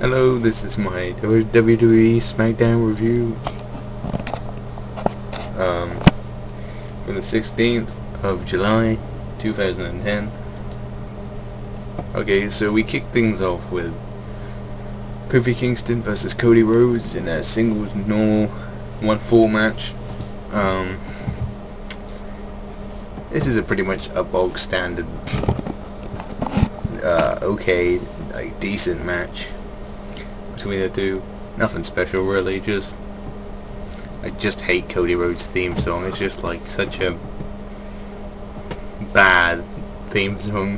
Hello, this is my WWE SmackDown review from the 16th of July 2010. Okay, so we kick things off with Kofi Kingston versus Cody Rhodes in a singles normal 1-4 match. This is pretty much a bog standard, okay, like decent match between the two. Nothing special really, I just hate Cody Rhodes' theme song. It's just like such a bad theme song.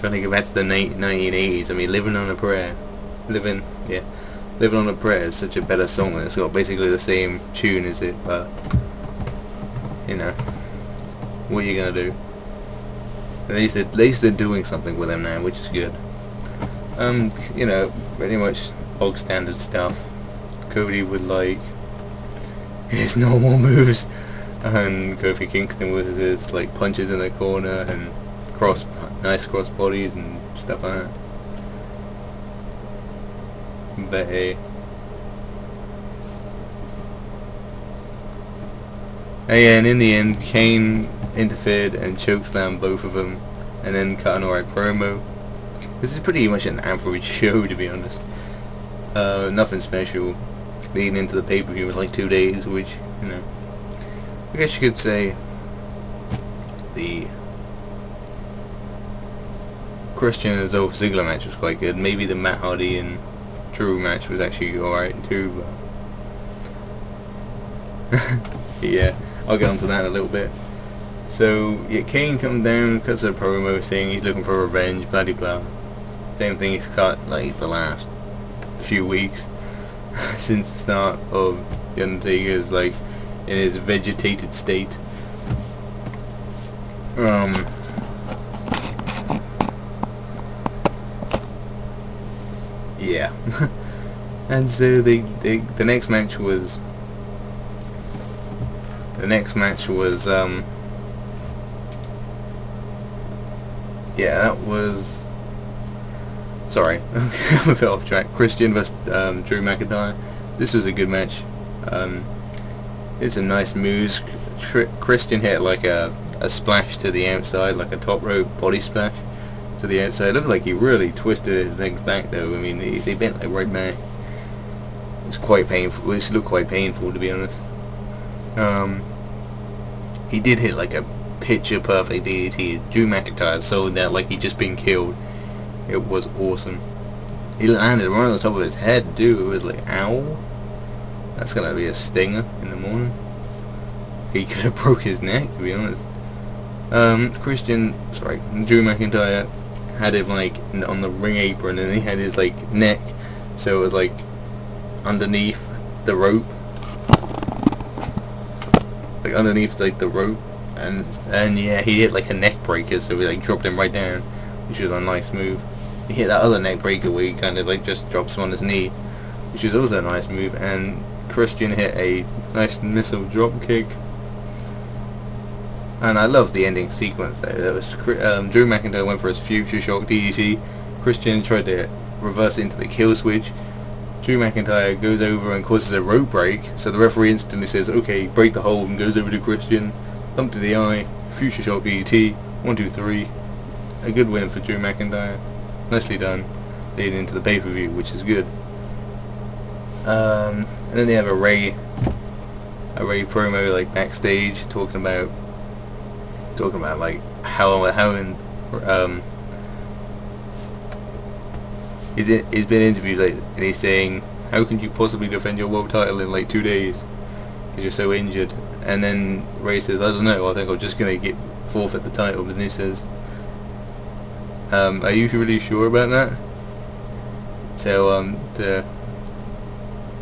Trying to go back to the 1980s. I mean, Living on a Prayer is such a better song, and it's got basically the same tune as it, but you know, what are you gonna do? At least they're doing something with him now, which is good. You know, pretty much bog standard stuff. Cody would like his normal moves, and Kofi Kingston with his like punches in the corner and nice cross bodies and stuff like that. But hey, and in the end, Kane interfered and chokeslammed both of them, and then cut an alright promo. This is pretty much an average show, to be honest. Nothing special. Leading into the pay-per-view was like 2 days, which, you know, I guess you could say the Christian and Dolph Ziggler match was quite good. Maybe the Matt Hardy and Drew match was actually alright too, but yeah, I'll get onto that in a little bit. So yeah, Kane comes down, cuts a promo saying he's looking for revenge, blah blah blah. Same thing he's cut like the last few weeks since the start of The Undertaker's like in his vegetated state. Yeah. And so the next match was yeah, that was, sorry, I'm a bit off track. Christian vs Drew McIntyre. This was a good match. It's some nice moves. Christian hit like a splash to the outside, like a top rope body splash to the outside. It looked like he really twisted his legs back though. I mean, they bent like right back. It's quite painful. It looked quite painful, to be honest. He did hit like a picture perfect DDT. Drew McIntyre sold that like he'd just been killed. It was awesome. He landed right on the top of his head, dude. It was like, ow. That's gonna be a stinger in the morning. He could have broke his neck, to be honest. Drew McIntyre had him like on the ring apron, and he had his like neck, so it was like underneath the rope, like underneath like the rope, and yeah, he hit like a neck breaker, so we like dropped him right down, which was a nice move. He hit that other neck breaker where he kind of like just drops him on his knee, which was also a nice move, and Christian hit a nice missile drop kick. And I love the ending sequence there. That was Drew McIntyre went for his future shock DDT. Christian tried to reverse it into the kill switch. Drew McIntyre goes over and causes a rope break, so the referee instantly says, okay, break the hold, and goes over to Christian. Thump to the eye, future shock DDT, 1, 2, 3. A good win for Drew McIntyre. Nicely done, leading into the pay-per-view, which is good. And then they have a Ray promo like backstage, talking about like how he's been interviewed like, and he's saying, how can you possibly defend your world title in like 2 days because you're so injured? And then Ray says, I don't know, I think I'm just gonna forfeit the title. And he says, are you really sure about that? So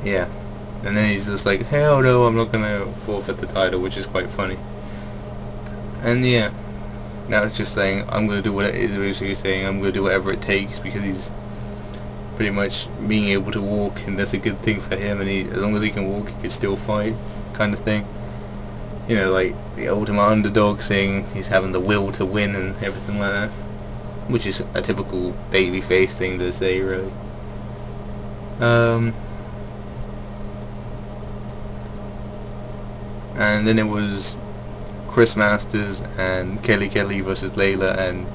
yeah, and then he's just like, hell no, I'm not gonna forfeit the title, which is quite funny. And yeah, now it's just saying, I'm gonna do what it is. Basically saying, I'm gonna do whatever it takes, because he's pretty much being able to walk, and that's a good thing for him. And as long as he can walk, he can still fight, kind of thing. You know, like the ultimate underdog, saying he's having the will to win and everything like that, which is a typical babyface thing to say, really. And then it was Chris Masters and Kelly versus Layla and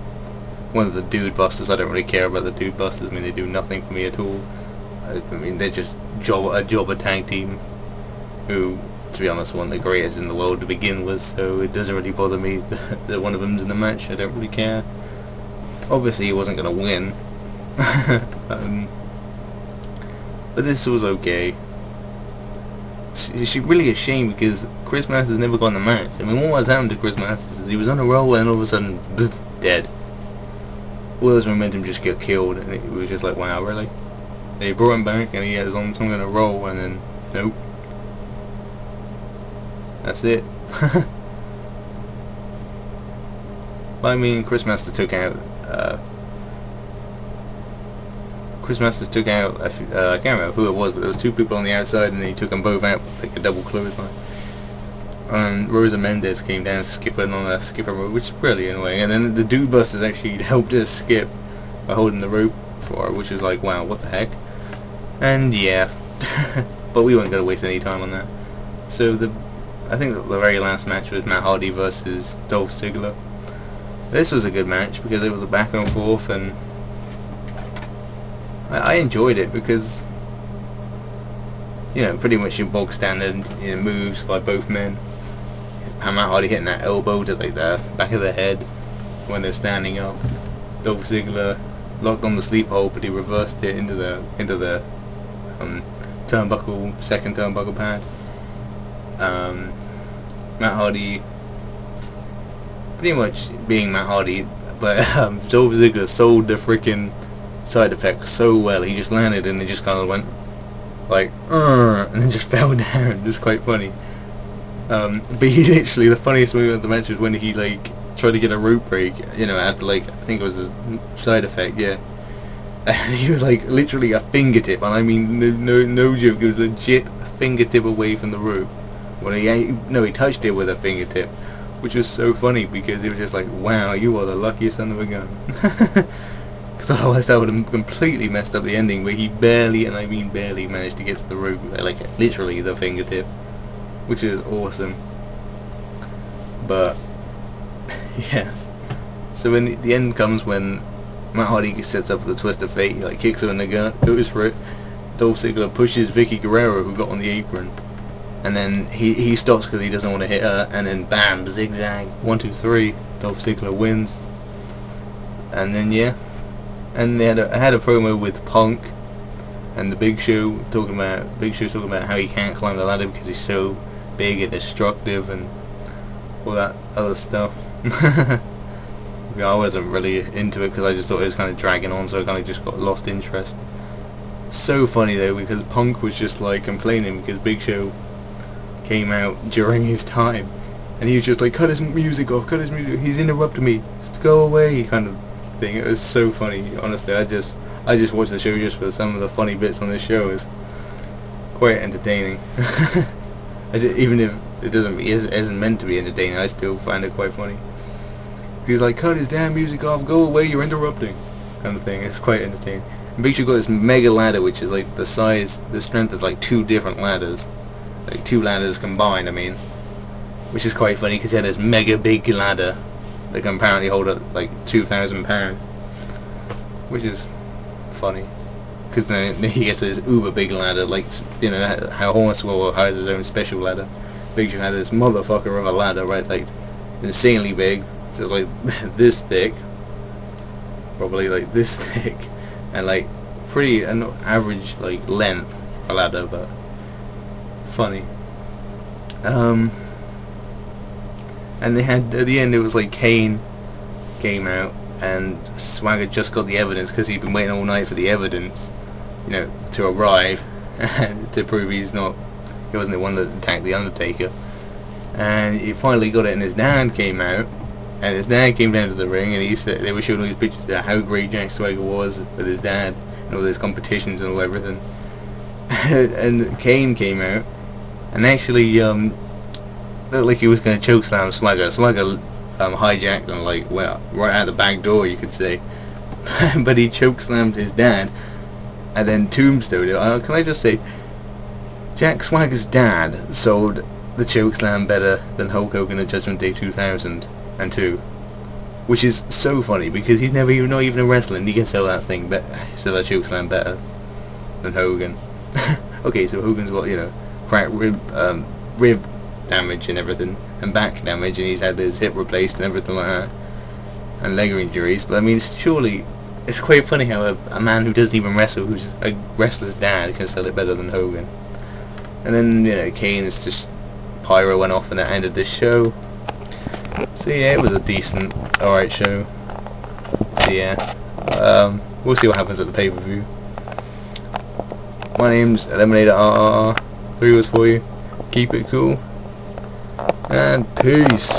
one of the Dude Busters. I don't really care about the Dude Busters. I mean, they do nothing for me at all. I mean, they're just a jobber tag team who, to be honest, one of the greatest in the world to begin with, so it doesn't really bother me that one of them's in the match. I don't really care. Obviously he wasn't going to win. But this was okay. It's really a shame because Chris Masters never got in the match. I mean, what was happening to Chris Masters? He was on a roll and all of a sudden, dead. All his momentum just got killed, and it was just like, wow, really? They brought him back and he was on some kind of roll, and then, nope. That's it. But I mean, Chris Masters took out I can't remember who it was, but there was two people on the outside and he took them both out like a double clothesline. And Rosa Mendez came down skipping on a skipper rope, which is really annoying. And then the Dude Busters actually helped us skip by holding the rope for her, which was like, wow, what the heck. And yeah, but we weren't going to waste any time on that. So I think that the very last match was Matt Hardy versus Dolph Ziggler. This was a good match because it was a back and forth, and I enjoyed it because, you know, pretty much your bog standard, you know, moves by both men. And Matt Hardy hitting that elbow to like the back of the head when they're standing up. Dolph Ziggler locked on the sleep hold, but he reversed it into the turnbuckle, second turnbuckle pad. Matt Hardy pretty much being Matt Hardy, but Dolph Ziggler sold the freaking side effects so well. He just landed and it just kind of went like and then just fell down. It's quite funny. But he literally, the funniest move of the match was when he like tried to get a rope break, you know, after like, I think it was a side effect, yeah. And he was like literally a fingertip, and I mean no joke, it was legit a fingertip away from the rope. When he touched it with a fingertip, which was so funny because it was just like, wow, you are the luckiest son of a gun. Because otherwise that would have completely messed up the ending, where he barely, and I mean barely, managed to get to the rope, like literally the fingertip, which is awesome. But yeah, so when the end comes, when Matt Hardy sets up the twist of fate, he like kicks her in the gut, goes for it. Dolph Ziggler pushes Vicky Guerrero, who got on the apron, and then he stops because he doesn't want to hit her, and then bam, zigzag, 1, 2, 3, Dolph Ziggler wins. And then yeah, and they had a promo with Punk and the Big Show talking about how he can't climb the ladder because he's so big and destructive and all that other stuff. Yeah, I wasn't really into it because I just thought it was kind of dragging on, so I kind of just got lost interest. So funny though, because Punk was just like complaining because Big Show came out during his time and he was just like, cut his music off, he's interrupting me, just go away, kind of thing. It was so funny, honestly. I just watched the show just for some of the funny bits on this show. It's quite entertaining. Even if it isn't meant to be entertaining, I still find it quite funny. He's like, cut his damn music off, go away, you're interrupting, kind of thing. It's quite entertaining. And Big Show got this mega ladder, which is like the strength of like 2 different ladders, like 2 ladders combined, I mean, which is quite funny because he had this mega big ladder that can apparently hold up like 2,000 pounds, which is funny because then he gets this uber big ladder, like, you know how Hornswoggle has his own special ladder. Big Show had this motherfucker of a ladder, right, like insanely big, just like this thick, probably like this thick, and like pretty an average like length a ladder, but funny. And they had, at the end it was like Kane came out and Swagger just got the evidence because he'd been waiting all night for the evidence, you know, to arrive and to prove he wasn't the one that attacked the Undertaker. And he finally got it, and his dad came out, and his dad came down to the ring, and they were showing all these pictures of how great Jack Swagger was with his dad and all these competitions and all everything. And Kane came out and actually looked like he was going to chokeslam Swagger. Swagger hijacked him, like, well, right out the back door, you could say. But he chokeslammed his dad, And then Tombstone, can I just say, Jack Swagger's dad sold the chokeslam better than Hulk Hogan at Judgment Day 2002, which is so funny because he's not even a wrestler and he can sell that thing, sell that chokeslam better than Hogan. Okay, so Hogan's got, you know, cracked rib damage and everything, and back damage, and he's had his hip replaced and everything like that, and leg injuries. But I mean, surely it's quite funny how a man who doesn't even wrestle, who's a wrestler's dad, can sell it better than Hogan. And then, you know, Kane's just pyro went off and that ended this show. So yeah, it was a decent, alright show. So yeah, we'll see what happens at the pay-per-view. My name's Eliminator RRR. 3 was for you. Keep it cool. And peace.